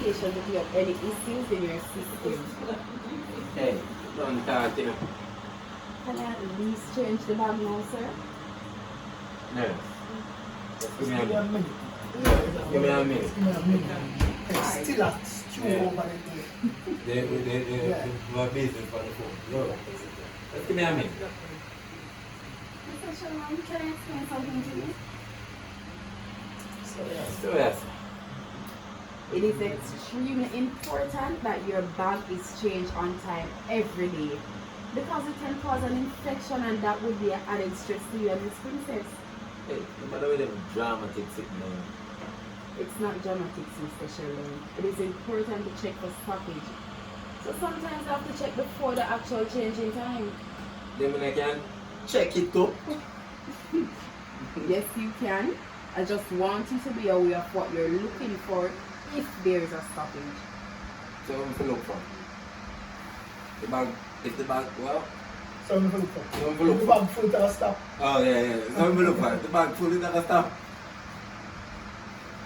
medication if you have any issues in your system. Hey, don't talk, you know. Can I at least change the bag now, sir? Nurse. Give me a minute. Give me a minute. Give me a minute. It's still a stew over there. They were busy for the phone. No. Just give me a minute. Mr. Shalom, can I explain something to you? So yes. It is extremely important that your bag is changed on time every day because it can cause an infection and that would be an added stress to you and Miss Princess. Hey, no matter what them dramatic signal. It's not dramatics, Mr. Sheldon. It is important to check for stoppage. So sometimes I have to check before the actual change in time. Then when I can check it up. Yes, you can. I just want you to be aware of what you're looking for if there is a stoppage. So I'm to look for. The bag, if the bag, well. So I'm going to look for. You want to look The for? bag full to stop. Oh yeah. So I'm to look for. The bag full of that stuff.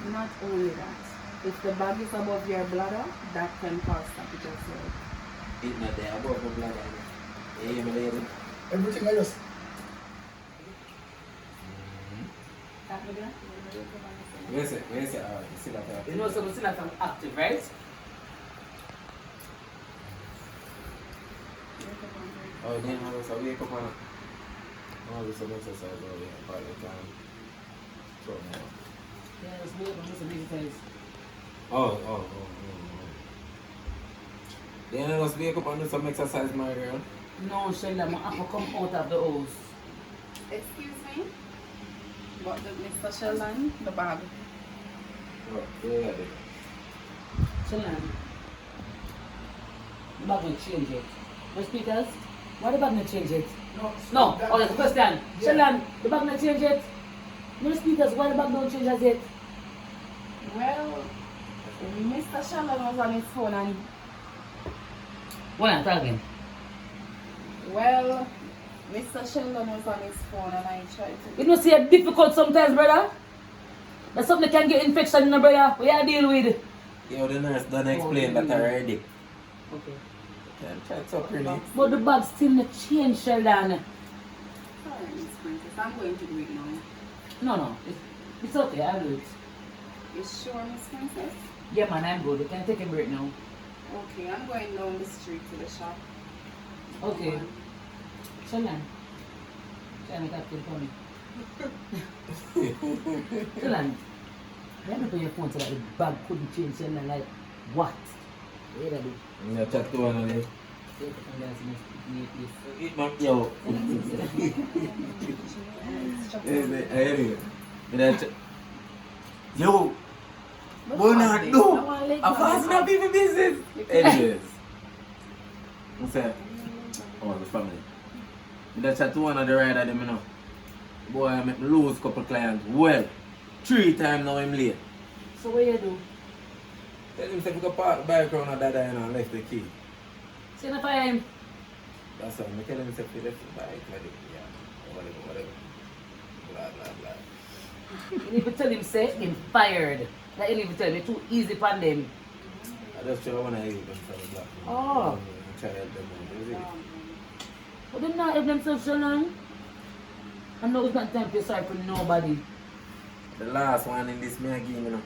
Not only that, if the bag is above your bladder, that can cause stoppage as well. It's not there above the blood. Hey, my lady. Everything I just. Where's it? Alright, you see that? You know, so we still have some active, right? Oh, then I was wake up on it. Oh, there's some exercise over here. Part of the time. So now. Yeah, it's weird, but some exercise. Oh. Then I just wake up and do some exercise, my girl. No, Sheila, my apple come out of the house. Excuse me? What did Mr. Sheldon? The bag. Oh, yeah. Sheila, the bag will change it. No speakers? Why the bag not change it? No. Oh, that's the question. Yeah. Sheila, the bag not change it? No speakers, why the bag don't change as it? Well, Mr. Sheldon was on his phone and Why not talking? well, Mr. Sheldon was on his phone and I tried to. You know, see it difficult sometimes, brother? That's something that can get infection, no, brother. What you deal with? Yeah, the nurse done explain that already. Okay. That's so pretty. But the bag still not change, Sheldon. Sorry, Miss Princess. I'm going to do it now. No. It's okay, I'll do it. You sure, Miss Princess? Yeah, man, I'm good. You can take a break now. Okay, I'm going down the street to the shop. Okay. Sheldon. Try to make for me. Sheldon. Why don't you put your phone so that the bag couldn't change, Sheldon? Like, what? What did I do? Yeah, chat to one of them. Eat my yo. Anyway, yo, what not do? I'm fast enough people business. Anyways, what's that? Oh, the family. That's chat to one of the rider them, you know. Boy, I make me lose couple clients. Well, 3 times now I'm late. So what you do? Tell him to go park the bike around and dada and left the key. See if I am. That's all. I tell him to left the bike. Yeah, whatever. Blah, blah, blah. You need to tell him, say, him fired. Like, you need to tell him, it's too easy for them. I just try when I eat them for the black. Oh. Try to help them out. Is it? But they're not help themselves so long. I know it's not time to feel sorry for nobody. The last one in this main game, you know.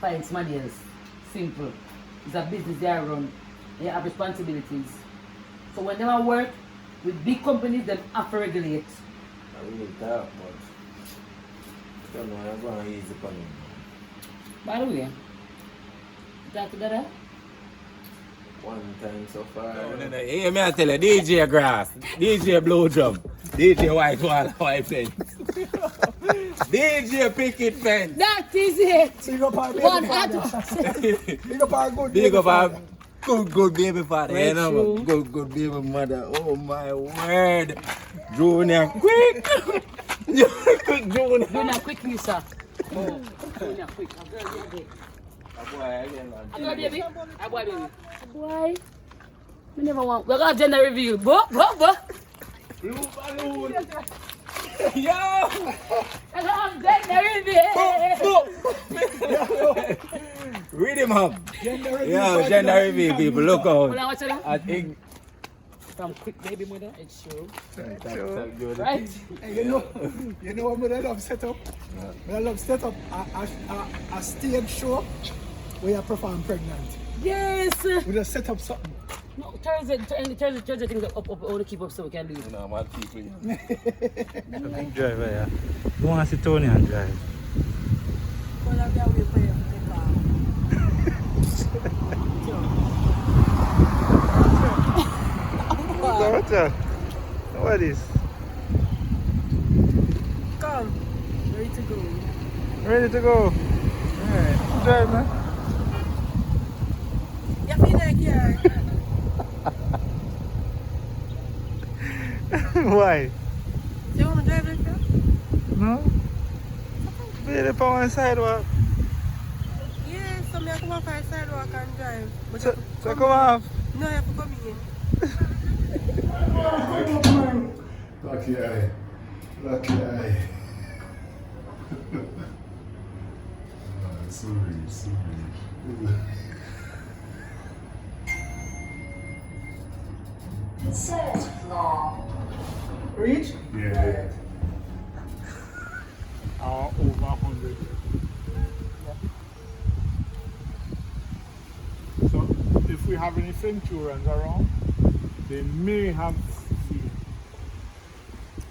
Find somebody else. Simple. It's a business they run. They have responsibilities. So when they work with big companies, they have to regulate. I really talk, but I don't know. I'm going to ease upon him. By the way, you talk together? One time so far. No. Hey, may I tell you, DJ Grass, DJ Blue Drum, DJ White Wall, White Fence, DJ Picket Fence. That is it! Big up our baby One father. hat. Big up our good Big baby up our father. good baby father. Right, You know, true. good baby mother. Oh my word. Junior, quick. Quick, Junior. Do not quickly, sir. Oh, do not quick. A girl, baby. A girl, baby. A boy, baby. Boy. We never want. We're going to gender review. Bo. Blue balloon. Yo! I'm gender review. Read him up. Gender reveal. Yo, gender reveal people, look Hold on, out. what's it? I think. From quick baby mother, it's true. Right. Right? Hey, you know what I love set up? I love set up a stage show where you perform pregnant. Yes! We just set up something. No, Thursday things up, I want to keep up so we can do it. No, mad people. A big driver, yeah. You want to see Tony and drive? Well, I'll be away for you to take What's that? What is? Come, ready to go. Ready to go? Alright, drive, man. You feel like here? Why? Do you want to drive like that? No? Be the power on sidewalk. Yeah, so me I come off our sidewalk and drive. But So, you have to so come off. No, you have to come in. Lucky eye. Lucky eye. Sorry. Third floor. Reach? Yeah. Over 100. So, if we have any Centurions around, they may have fear.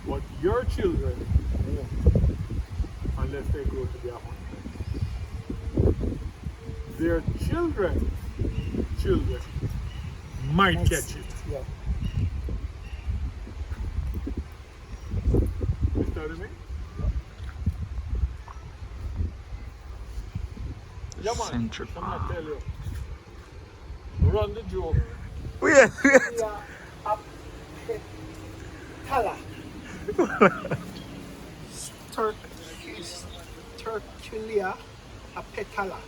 But your children won't, unless they grow to be 100. Their children might catch it. Yeah. You telling me? Yeah, man. I'm not tell you. Run the joke. Yeah, Tala. Turculia apetala,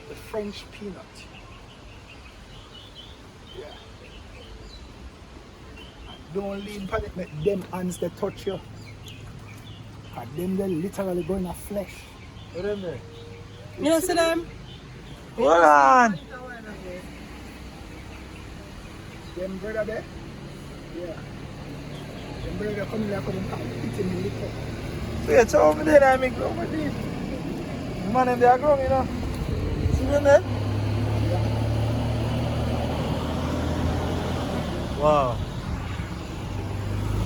the French peanut. Yeah. Don't lean on it, make them hands they touch you. And them they literally go in the flesh. What am I? You know, see them? Hold on. Them brother there? Yeah. Them brother come like them come eating the liquor. Wait, so over there I make over there. Man in there ground, you know. See them there? Wow.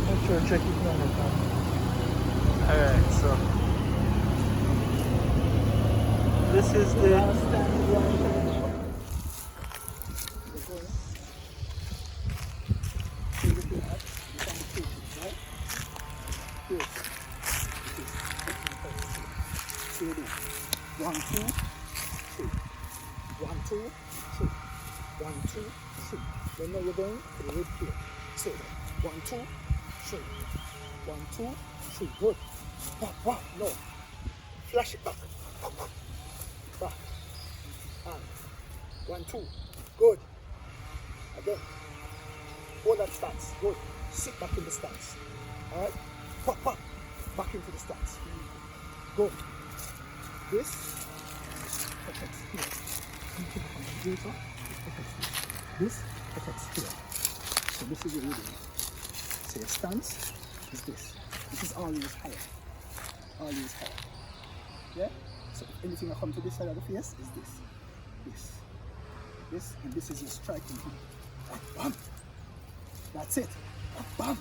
Make sure check it now. Alright, so this is the One, two, three. 1, 2, 3. 1, 2, 3. Then now you're going to the red plate. So 1, 2, 3. 1, 2, 3. Good. Back. No. Flash it back. Back. And 1, 2. Good. Again. Hold that stance. Good. Sit back in the stance. Alright? Back into the stance. Good. This affects here. This affects here. So this is what we're doing. So your stance is this. This is always higher. Always higher. Yeah? So if anything that comes to this side of the face is this. This, and this is your striking here. Bam! That's it. Bam!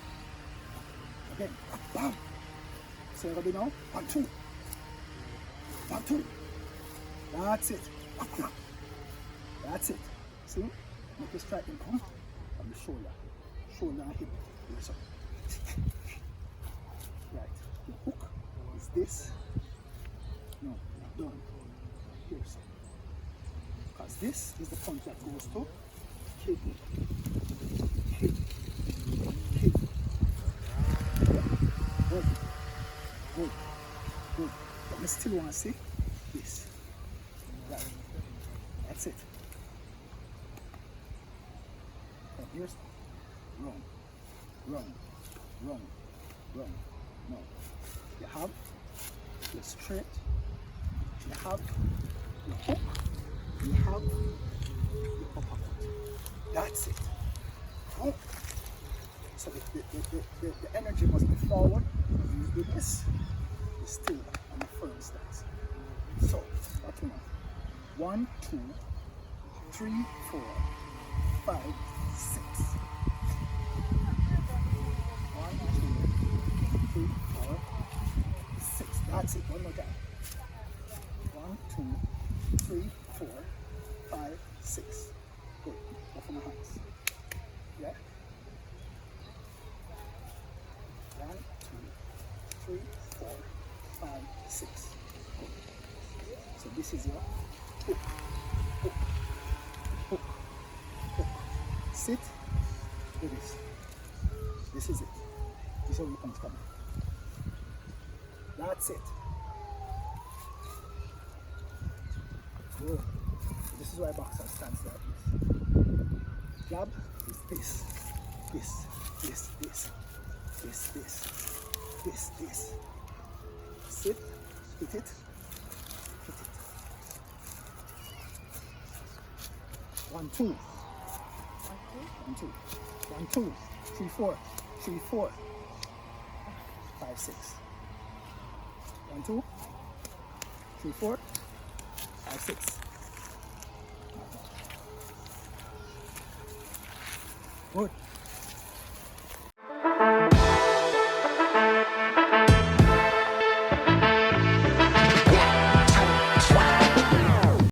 Again. Bam! So you're going to do now 1, 2. 1, 2. That's it. That's it. See? Make the striking come from the shoulder. Shoulder and hip. Yes, sir. Right. The hook is this. No, not done. Here, sir. Because this is the point that goes to kidney. Kidney. Good. But I still want to see this. Right. That's it. And here's wrong. No. You have your straight. You have your hook. we have the uppercut. That's it. Oh. So the energy must be forward. When you do this, it's still on a firm stance. So, what we know? 1, 2, 3, 4, 5, 6. 1, 2, 3, 4, 6. That's it. One more time. 1, 2, 3, 4, 5, 6. Good. Open my hands. Yeah. 1, 2, 3, 4, 5, 6. Good. So this is your hook, hook, hook, hook. Sit. Do this. This is it. This is how your punch coming. That's it. Good. This is why boxer stands like this. Jab is this, this, this, this, this, this, this, this. Sit, hit it, hit it. 1, 2. 1, 2. 1, 2. 3, 4. 3, 4. 5, 6. 1, 2. 3, 4. 5, 6. Good.